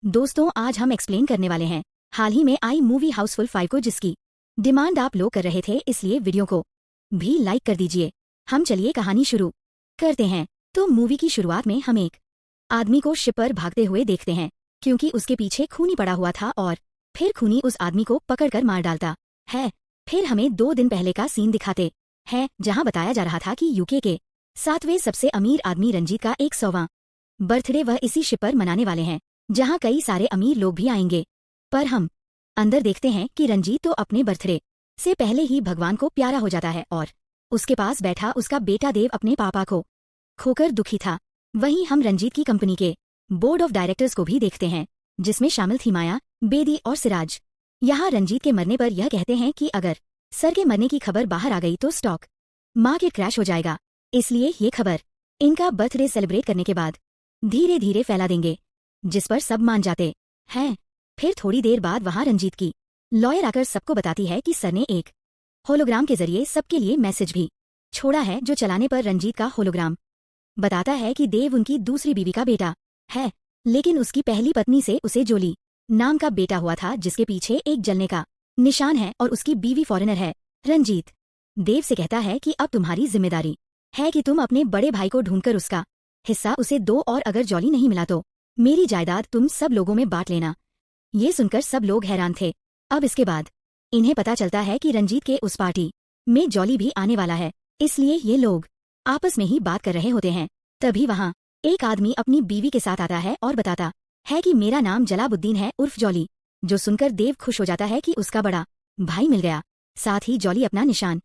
दोस्तों आज हम एक्सप्लेन करने वाले हैं हाल ही में आई मूवी हाउसफुल 5 को, जिसकी डिमांड आप लोग कर रहे थे, इसलिए वीडियो को भी लाइक कर दीजिए। हम चलिए कहानी शुरू करते हैं। तो मूवी की शुरुआत में हम एक आदमी को शिप पर भागते हुए देखते हैं, क्योंकि उसके पीछे खूनी पड़ा हुआ था और फिर खूनी उस आदमी को पकड़कर मार डालता है। फिर हमें 2 दिन पहले का सीन दिखाते हैं, जहां बताया जा रहा था कि यूके के 7वें सबसे अमीर आदमी रंजीत का 100वां बर्थडे वह इसी शिप पर मनाने वाले हैं, जहां कई सारे अमीर लोग भी आएंगे। पर हम अंदर देखते हैं कि रंजीत तो अपने बर्थडे से पहले ही भगवान को प्यारा हो जाता है और उसके पास बैठा उसका बेटा देव अपने पापा को खोकर दुखी था। वहीं हम रंजीत की कंपनी के बोर्ड ऑफ डायरेक्टर्स को भी देखते हैं, जिसमें शामिल थी माया, बेदी और सिराज। यहाँ रंजीत के मरने पर यह कहते हैं कि अगर सर के मरने की खबर बाहर आ गई तो स्टॉक मार्केट क्रैश हो जाएगा, इसलिए ये खबर इनका बर्थडे सेलिब्रेट करने के बाद धीरे धीरे फैला देंगे, जिस पर सब मान जाते हैं। फिर थोड़ी देर बाद वहां रंजीत की लॉयर आकर सबको बताती है कि सर ने एक होलोग्राम के जरिए सबके लिए मैसेज भी छोड़ा है, जो चलाने पर रंजीत का होलोग्राम बताता है कि देव उनकी दूसरी बीवी का बेटा है, लेकिन उसकी पहली पत्नी से उसे जोली नाम का बेटा हुआ था, जिसके पीछे एक जलने का निशान है और उसकी बीवी फॉरेनर है। रंजीत देव से कहता है कि अब तुम्हारी जिम्मेदारी है कि तुम अपने बड़े भाई को ढूंढकर उसका हिस्सा उसे दो, और अगर जॉली नहीं मिला तो मेरी जायदाद तुम सब लोगों में बांट लेना। ये सुनकर सब लोग हैरान थे। अब इसके बाद इन्हें पता चलता है कि रंजीत के उस पार्टी में जॉली भी आने वाला है, इसलिए ये लोग आपस में ही बात कर रहे होते हैं। तभी वहाँ एक आदमी अपनी बीवी के साथ आता है और बताता है कि मेरा नाम जलाबुद्दीन है उर्फ जॉली, जो सुनकर देव खुश हो जाता है कि उसका बड़ा भाई मिल गया। साथ ही जॉली अपना निशान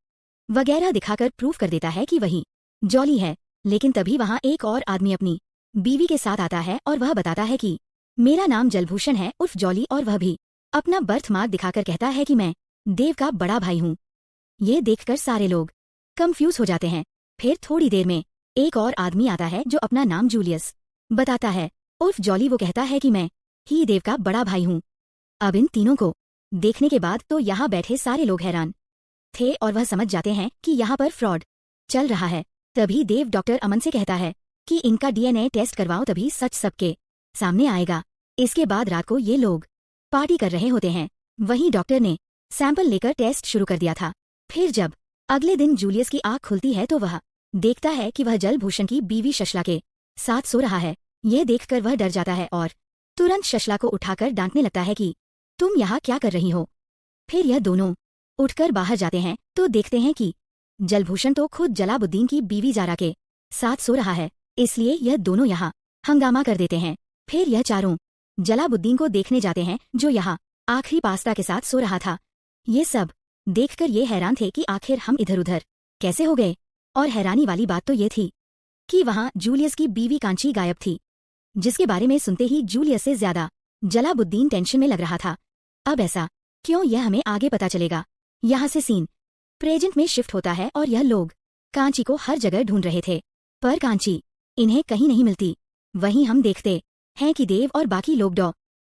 वगैरह दिखाकर प्रूफ कर देता है कि वही जॉली है। लेकिन तभी वहाँ एक और आदमी अपनी बीवी के साथ आता है और वह बताता है कि मेरा नाम जलभूषण है उर्फ जॉली, और वह भी अपना बर्थ मार्क दिखाकर कहता है कि मैं देव का बड़ा भाई हूँ। ये देखकर सारे लोग कंफ्यूज हो जाते हैं। फिर थोड़ी देर में एक और आदमी आता है जो अपना नाम जूलियस बताता है उर्फ जॉली। वो कहता है कि मैं ही देव का बड़ा भाई हूँ। अब इन तीनों को देखने के बाद तो यहाँ बैठे सारे लोग हैरान थे और वह समझ जाते हैं कि यहाँ पर फ्रॉड चल रहा है। तभी देव डॉक्टर अमन से कहता है कि इनका डीएनए टेस्ट करवाओ, तभी सच सबके सामने आएगा। इसके बाद रात को ये लोग पार्टी कर रहे होते हैं। वहीं डॉक्टर ने सैंपल लेकर टेस्ट शुरू कर दिया था। फिर जब अगले दिन जूलियस की आंख खुलती है तो वह देखता है कि वह जलभूषण की बीवी शशला के साथ सो रहा है। यह देखकर वह डर जाता है और तुरंत शशला को उठाकर डांटने लगता है कि तुम यहाँ क्या कर रही हो। फिर यह दोनों उठकर बाहर जाते हैं तो देखते हैं कि जलभूषण तो खुद जलाबुद्दीन की बीवी जारा के साथ सो रहा है, इसलिए यह दोनों यहाँ हंगामा कर देते हैं। फिर यह चारों जलाबुद्दीन को देखने जाते हैं, जो यहाँ आखिरी पास्ता के साथ सो रहा था। ये सब देखकर ये हैरान थे कि आखिर हम इधर उधर कैसे हो गए। और हैरानी वाली बात तो ये थी कि वहाँ जूलियस की बीवी कांची गायब थी, जिसके बारे में सुनते ही जूलियस से ज्यादा जलाबुद्दीन टेंशन में लग रहा था। अब ऐसा क्यों, यह हमें आगे पता चलेगा। यहाँ से सीन प्रेजेंट में शिफ्ट होता है और यह लोग कांची को हर जगह ढूंढ रहे थे, पर कांची इन्हें कहीं नहीं मिलती। वहीं हम देखते हैं कि देव और बाकी लोग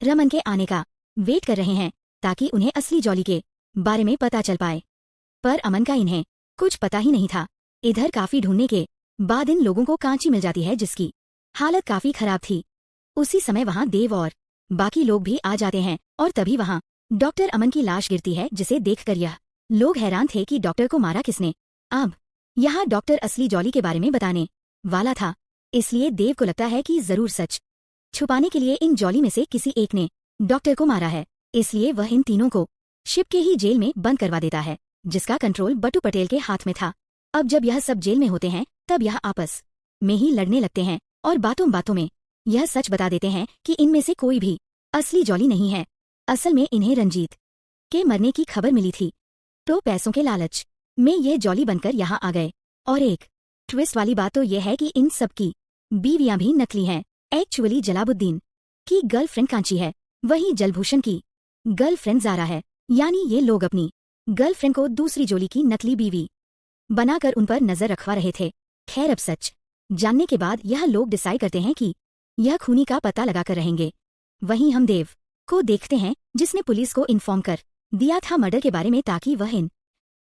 रमन के आने का वेट कर रहे हैं, ताकि उन्हें असली जॉली के बारे में पता चल पाए। पर अमन का इन्हें कुछ पता ही नहीं था। इधर काफी ढूंढने के बाद इन लोगों को कांची मिल जाती है, जिसकी हालत काफी खराब थी। उसी समय वहाँ देव और बाकी लोग भी आ जाते हैं और तभी वहाँ डॉक्टर अमन की लाश गिरती है, जिसे देखकर यह लोग हैरान थे कि डॉक्टर को मारा किसने। अब यहाँ डॉक्टर असली जॉली के बारे में बताने वाला था, इसलिए देव को लगता है कि जरूर सच छुपाने के लिए इन जॉली में से किसी एक ने डॉक्टर को मारा है। इसलिए वह इन तीनों को शिप के ही जेल में बंद करवा देता है, जिसका कंट्रोल बटू पटेल के हाथ में था। अब जब यह सब जेल में होते हैं तब यह आपस में ही लड़ने लगते हैं और बातों बातों में यह सच बता देते हैं कि इनमें से कोई भी असली जॉली नहीं है। असल में इन्हें रंजीत के मरने की खबर मिली थी, तो पैसों के लालच में ये जॉली बनकर यहाँ आ गए। और एक ट्विस्ट वाली बात तो यह है कि इन सब की बीवियां भी नकली हैं। एक्चुअली जलाबुद्दीन की गर्लफ्रेंड कांची है, वहीं जलभूषण की गर्लफ्रेंड जारा है। यानी ये लोग अपनी गर्लफ्रेंड को दूसरी जॉली की नकली बीवी बनाकर उन पर नजर रखवा रहे थे। खैर, अब सच जानने के बाद यह लोग डिसाइड करते हैं कि यह खूनी का पता लगाकर रहेंगे। वहीं हम देव को देखते हैं, जिसने पुलिस को इन्फॉर्म कर दिया था मर्डर के बारे में, ताकि वह इन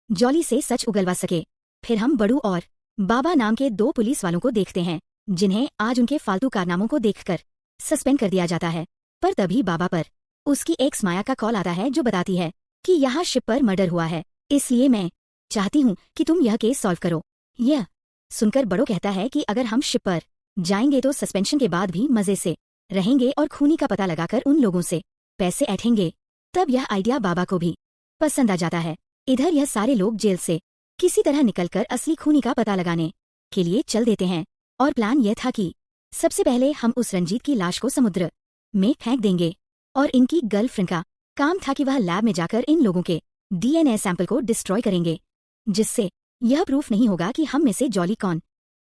जॉली से सच उगलवा सके। फिर हम बड़ू और बाबा नाम के 2 पुलिस वालों को देखते हैं, जिन्हें आज उनके फालतू कारनामों को देखकर सस्पेंड कर दिया जाता है। पर तभी बाबा पर उसकी एक्स माया का कॉल आता है जो बताती है कि यहाँ शिप पर मर्डर हुआ है, इसलिए मैं चाहती हूँ कि तुम यह केस सॉल्व करो। यह सुनकर बड़ो कहता है कि अगर हम शिप पर जाएंगे तो सस्पेंशन के बाद भी मजे से रहेंगे और खूनी का पता लगाकर उन लोगों से पैसे ऐंठेंगे। तब यह आइडिया बाबा को भी पसंद आ जाता है। इधर यह सारे लोग जेल से किसी तरह निकलकर असली खूनी का पता लगाने के लिए चल देते हैं और प्लान यह था कि सबसे पहले हम उस रंजीत की लाश को समुद्र में फेंक देंगे और इनकी गर्लफ्रेंड का काम था कि वह लैब में जाकर इन लोगों के डीएनए सैंपल को डिस्ट्रॉय करेंगे, जिससे यह प्रूफ नहीं होगा कि हम में से जॉली कौन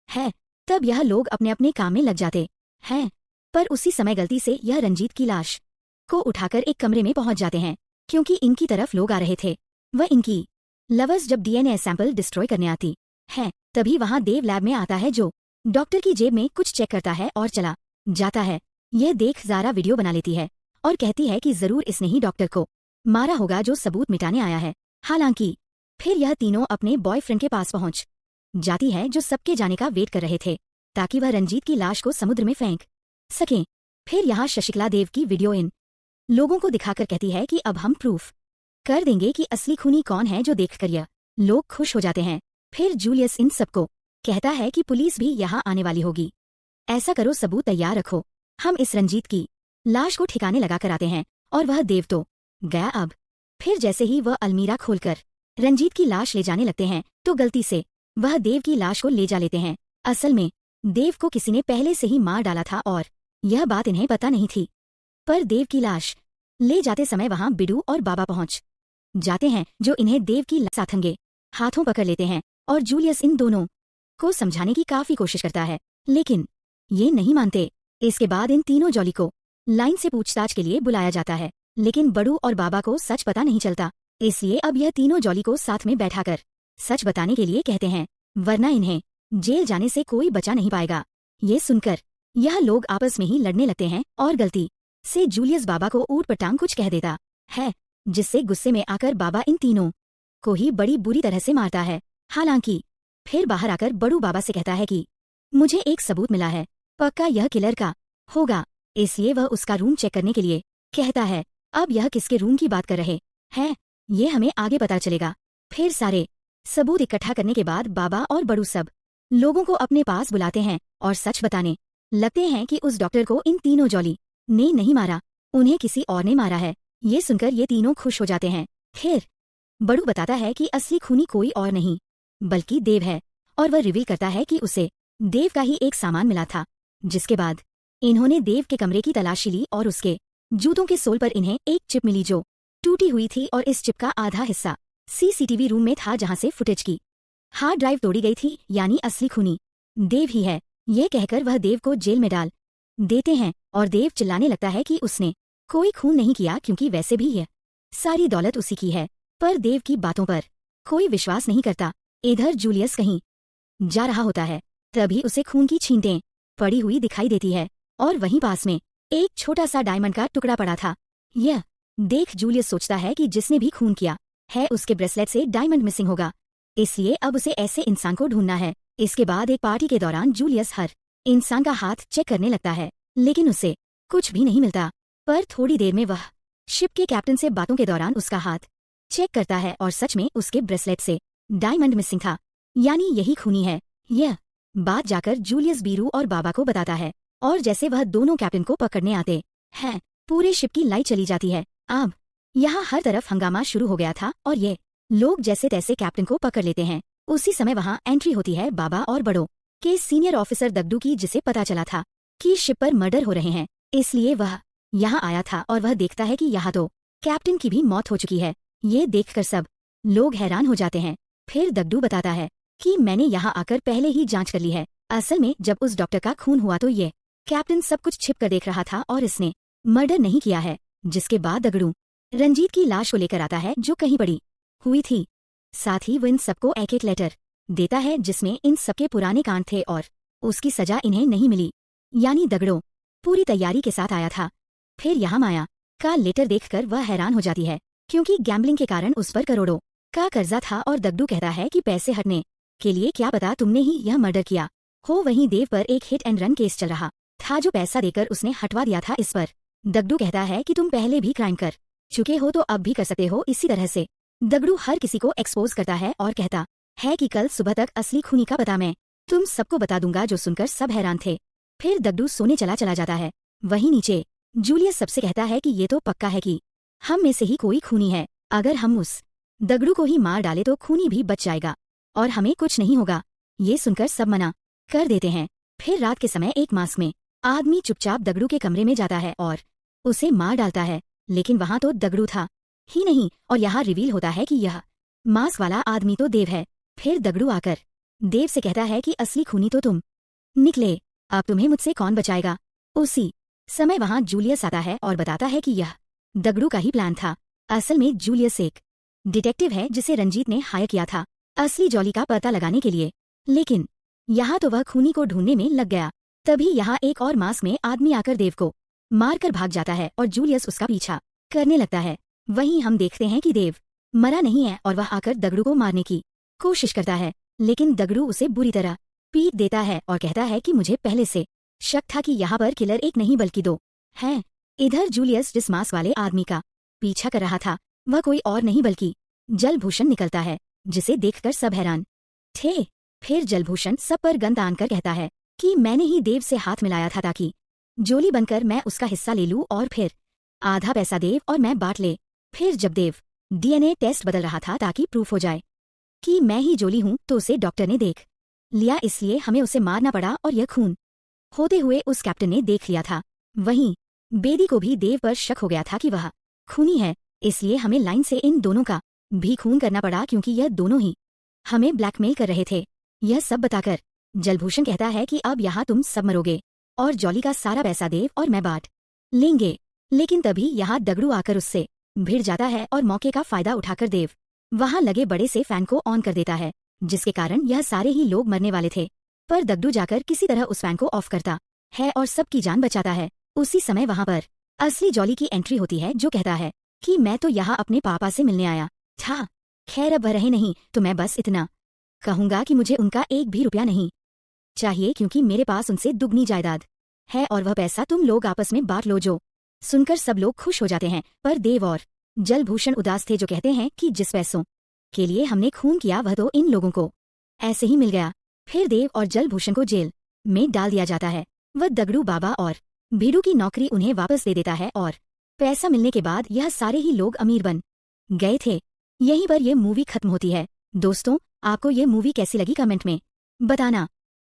है। तब यह लोग अपने अपने काम में लग जाते हैं, पर उसी समय गलती से यह रंजीत की लाश को उठाकर एक कमरे में पहुंच जाते हैं क्योंकि इनकी तरफ लोग आ रहे थे। वह इनकी लवर्स जब डीएनए सैंपल डिस्ट्रॉय करने आती है तभी वहां देव लैब में आता है जो डॉक्टर की जेब में कुछ चेक करता है और चला जाता है। यह देख ज़ारा वीडियो बना लेती है और कहती है कि जरूर इसने ही डॉक्टर को मारा होगा जो सबूत मिटाने आया है। हालांकि फिर यह तीनों अपने बॉयफ्रेंड के पास पहुंच जाती है जो सबके जाने का वेट कर रहे थे ताकि वह रंजीत की लाश को समुद्र में फेंक सकें। फिर यहाँ शशिकला देव की वीडियो इन लोगों को दिखाकर कहती है कि अब हम प्रूफ कर देंगे कि असली खूनी कौन है, जो देखकर यह लोग खुश हो जाते हैं। फिर जूलियस इन सबको कहता है कि पुलिस भी यहाँ आने वाली होगी, ऐसा करो सबूत तैयार रखो, हम इस रंजीत की लाश को ठिकाने लगा कर आते हैं। और वह देव तो गया अब। फिर जैसे ही वह अलमीरा खोलकर रंजीत की लाश ले जाने लगते हैं तो गलती से वह देव की लाश को ले जा लेते हैं। असल में देव को किसी ने पहले से ही मार डाला था और यह बात इन्हें पता नहीं थी। पर देव की लाश ले जाते समय वहां बिडू और बाबा पहुंच जाते हैं जो इन्हें देव की साथंगे हाथों पकड़ लेते हैं और जूलियस इन दोनों को समझाने की काफी कोशिश करता है लेकिन ये नहीं मानते। इसके बाद इन तीनों जॉली को लाइन से पूछताछ के लिए बुलाया जाता है लेकिन बड़ू और बाबा को सच पता नहीं चलता, इसलिए अब यह तीनों जॉली को साथ में बैठाकर सच बताने के लिए कहते हैं, वरना इन्हें जेल जाने से कोई बचा नहीं पाएगा। ये सुनकर यह लोग आपस में ही लड़ने लगते हैं और गलती से जूलियस बाबा को ऊट पटांग कुछ कह देता है, जिससे गुस्से में आकर बाबा इन तीनों को ही बड़ी बुरी तरह से मारता है। हालांकि फिर बाहर आकर बड़ू बाबा से कहता है कि मुझे एक सबूत मिला है, पक्का यह किलर का होगा, इसलिए वह उसका रूम चेक करने के लिए कहता है। अब यह किसके रूम की बात कर रहे हैं ये हमें आगे पता चलेगा। फिर सारे सबूत इकट्ठा करने के बाद बाबा और बड़ू सब लोगों को अपने पास बुलाते हैं और सच बताने लगते हैं कि उस डॉक्टर को इन तीनों जॉली ने नहीं मारा, उन्हें किसी और ने मारा है। ये सुनकर ये तीनों खुश हो जाते हैं। फिर बड़ू बताता है कि असली खूनी कोई और नहीं बल्कि देव है और वह रिवील करता है कि उसे देव का ही एक सामान मिला था। जिसके बाद इन्होंने देव के कमरे की तलाशी ली और उसके जूतों के सोल पर इन्हें एक चिप मिली जो टूटी हुई थी और इस चिप का आधा हिस्सा सीसीटीवी रूम में था जहां से फुटेज की हार्ड ड्राइव तोड़ी गई थी, यानी असली खूनी देव ही है। यह कहकर वह देव को जेल में डाल देते हैं और देव चिल्लाने लगता है कि उसने कोई खून नहीं किया क्योंकि वैसे भी यह सारी दौलत उसी की है। पर देव की बातों पर कोई विश्वास नहीं करता। इधर जूलियस कहीं जा रहा होता है तभी उसे खून की छींटें पड़ी हुई दिखाई देती है और वहीं पास में एक छोटा सा डायमंड का टुकड़ा पड़ा था। यह देख जूलियस सोचता है कि जिसने भी खून किया है उसके ब्रेसलेट से डायमंड मिसिंग होगा, इसलिए अब उसे ऐसे इंसान को ढूंढना है। इसके बाद एक पार्टी के दौरान जूलियस हर इंसान का हाथ चेक करने लगता है लेकिन उसे कुछ भी नहीं मिलता। पर थोड़ी देर में वह शिप के कैप्टन से बातों के दौरान उसका हाथ चेक करता है और सच में उसके ब्रेसलेट से डायमंड मिसिंग था, यानी यही खूनी है। यह बात जाकर जूलियस बीरू और बाबा को बताता है और जैसे वह दोनों कैप्टन को पकड़ने आते हैं पूरे शिप की लाइट चली जाती है। अब यहाँ हर तरफ हंगामा शुरू हो गया था और ये लोग जैसे तैसे कैप्टन को पकड़ लेते हैं। उसी समय वहाँ एंट्री होती है बाबा और बड़ों के सीनियर ऑफिसर दगडू की, जिसे पता चला था कि शिप पर मर्डर हो रहे हैं, इसलिए वह यहाँ आया था और वह देखता है कि यहाँ तो कैप्टन की भी मौत हो चुकी है। ये देखकर सब लोग हैरान हो जाते हैं। फिर दगडू बताता है कि मैंने यहाँ आकर पहले ही जांच कर ली है। असल में जब उस डॉक्टर का खून हुआ तो ये कैप्टन सब कुछ छिप कर देख रहा था और इसने मर्डर नहीं किया है। जिसके बाद दगडू रंजीत की लाश को लेकर आता है जो कहीं पड़ी हुई थी। साथ ही वो इन सबको एक एक लेटर देता है जिसमें इन सबके पुराने कांड थे और उसकी सजा इन्हें नहीं मिली, यानी दगड़ो पूरी तैयारी के साथ आया था। फिर यहाँ माया का लेटर देखकर वह हैरान हो जाती है क्योंकि गैम्बलिंग के कारण उस पर करोड़ों का कर्जा था और दगडू कहता है कि पैसे हटने के लिए क्या पता तुमने ही यह मर्डर किया हो। वहीं देव पर एक हिट एंड रन केस चल रहा था जो पैसा देकर उसने हटवा दिया था। इस पर दगडू कहता है कि तुम पहले भी क्राइम कर चुके हो तो अब भी कर सकते हो इसी तरह से। दगडू हर किसी को एक्सपोज करता है और कहता है कि कल सुबह तक असली खूनी का पता मैं तुम सबको बता दूंगा, जो सुनकर सब हैरान थे। फिर दगडू सोने चला जाता है। वहीं नीचे जूलियस सबसे कहता है कि ये तो पक्का है कि हम में से ही कोई खूनी है। अगर हम उस दगडू को ही मार डाले तो खूनी भी बच जाएगा और हमें कुछ नहीं होगा। ये सुनकर सब मना कर देते हैं। फिर रात के समय एक मास्क में आदमी चुपचाप दगडू के कमरे में जाता है और उसे मार डालता है, लेकिन वहां तो दगडू था ही नहीं और यहाँ रिवील होता है कि यह मास्क वाला आदमी तो देव है। फिर दगडू आकर देव से कहता है कि असली खूनी तो तुम निकले, अब तुम्हें मुझसे कौन बचाएगा। उसी समय वहां जूलियस आता है और बताता है कि यह दगडू का ही प्लान था। असल में जूलियस एक डिटेक्टिव है जिसे रंजीत ने हायर किया था असली जॉली का पता लगाने के लिए, लेकिन यहाँ तो वह खूनी को ढूंढने में लग गया। तभी यहाँ एक और मास्क में आदमी आकर देव को मारकर भाग जाता है और जूलियस उसका पीछा करने लगता है। वहीं हम देखते हैं कि देव मरा नहीं है और वह आकर दगडू को मारने की कोशिश करता है, लेकिन दगडू उसे बुरी तरह पीट देता है और कहता है कि मुझे पहले से शक था कि यहाँ पर किलर एक नहीं बल्कि दो हैं। इधर जूलियस जिस मास्क वाले आदमी का पीछा कर रहा था वह कोई और नहीं बल्कि जलभूषण निकलता है, जिसे देखकर सब हैरान थे। फिर जलभूषण सब पर गन तान कर कहता है कि मैंने ही देव से हाथ मिलाया था ताकि जोली बनकर मैं उसका हिस्सा ले लूं और फिर आधा पैसा देव और मैं बांट ले। फिर जब देव डीएनए टेस्ट बदल रहा था ताकि प्रूफ हो जाए कि मैं ही जोली हूं तो उसे डॉक्टर ने देख लिया, इसलिए हमें उसे मारना पड़ा और यह खून होते हुए उस कैप्टन ने देख लिया था। वहीं बेदी को भी देव पर शक हो गया था कि वह खूनी है, इसलिए हमें लाइन से इन दोनों का भी खून करना पड़ा क्योंकि यह दोनों ही हमें ब्लैकमेल कर रहे थे। यह सब बताकर जलभूषण कहता है कि अब यहाँ तुम सब मरोगे और जॉली का सारा पैसा देव और मैं बांट लेंगे। लेकिन तभी यहाँ दगडू आकर उससे भिड़ जाता है और मौके का फायदा उठाकर देव वहां लगे बड़े से फैन को ऑन कर देता है, जिसके कारण यह सारे ही लोग मरने वाले थे। पर दगडू जाकर किसी तरह उस फैन को ऑफ करता है और सबकी जान बचाता है। उसी समय वहां पर असली जॉली की एंट्री होती है, जो कहता है कि मैं तो यहाँ अपने पापा से मिलने आया था। खैर अब वह रहे नहीं तो मैं बस इतना कहूंगा कि मुझे उनका एक भी रुपया नहीं चाहिए क्योंकि मेरे पास उनसे दुगनी जायदाद है और वह पैसा तुम लोग आपस में बांट लो। जो सुनकर सब लोग खुश हो जाते हैं, पर देव और जलभूषण उदास थे, जो कहते हैं कि जिस पैसों के लिए हमने खून किया वह तो इन लोगों को ऐसे ही मिल गया। फिर देव और जलभूषण को जेल में डाल दिया जाता है। वह दगडू बाबा और भीड़ू की नौकरी उन्हें वापस दे देता है और पैसा मिलने के बाद यह सारे ही लोग अमीर बन गए थे। यहीं पर यह मूवी खत्म होती है। दोस्तों, आपको ये मूवी कैसी लगी कमेंट में बताना।